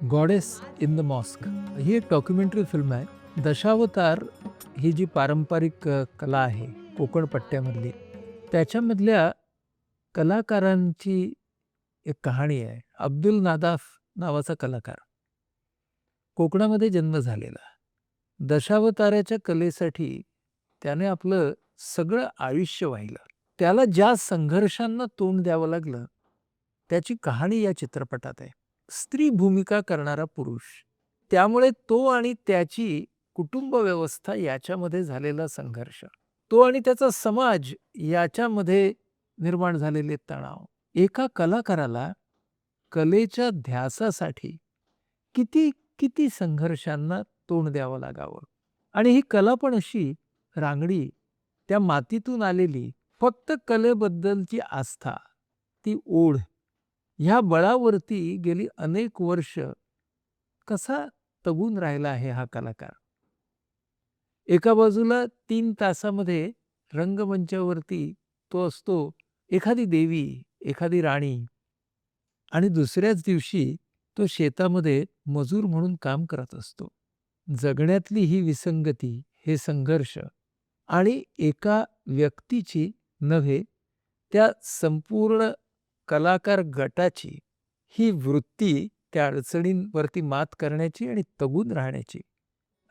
Goddess in the mosque ही एक documentary film आहे. दशावतार ही जी पारंपरिक कला आहे कोकण पट्ट्यामधली, त्याच्यामधल्या कलाकारांची एक कहाणी आहे. अब्दुल नादाफ नावाचा कलाकार. कोकणामध्ये जन्म झालेला. दशावताराच्या कलेसाठी त्याने आपलं सगळं आयुष्य वाहिलं. त्याला ज्या संघर्षांना तोंड द्यावं लागलं, त्याची कहाणी या चित्रपटात आहे. स्त्री भूमिका करणारा पुरुष. त्यामुळे तो आणि त्याची कुटुंब व्यवस्था याच्यामध्ये झालेला संघर्ष. तो आणि त्याचा समाज याच्यामध्ये निर्माण झालेले तणाव. एका कलाकाराला कलेच्या ध्यासासाठी किती किती संघर्षांना तोंड द्यावं लागावं. आणि ही कला पण अशी रांगडी, त्या मातीतून आलेली, फक्त कलेबद्दलची आस्था, ती ओढ, ह्या बळावरती गेली अनेक वर्ष कसा तगून राहिला आहे हा कलाकार. एका बाजूला 3 तासामध्ये रंगमंचावरती तो असतो एखादी देवी, एखादी राणी, आणि दुसऱ्याच दिवशी तो शेतामध्ये मजूर म्हणून काम करत असतो. जगण्यातली ही विसंगती, हे संघर्ष, आणि एका व्यक्तीची नव्हे, त्या संपूर्ण कलाकार गटाची ही वृत्ती त्या अडचणींवरती मात करण्याची आणि तगून राहण्याची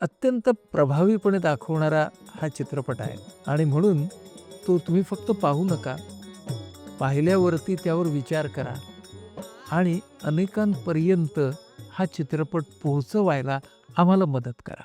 अत्यंत प्रभावीपणे दाखवणारा हा चित्रपट आहे. आणि म्हणून तो तुम्ही फक्त पाहू नका, पाहिल्यावरती त्यावर विचार करा आणि अनेकांपर्यंत हा चित्रपट पोहोचवायला आम्हाला मदत करा.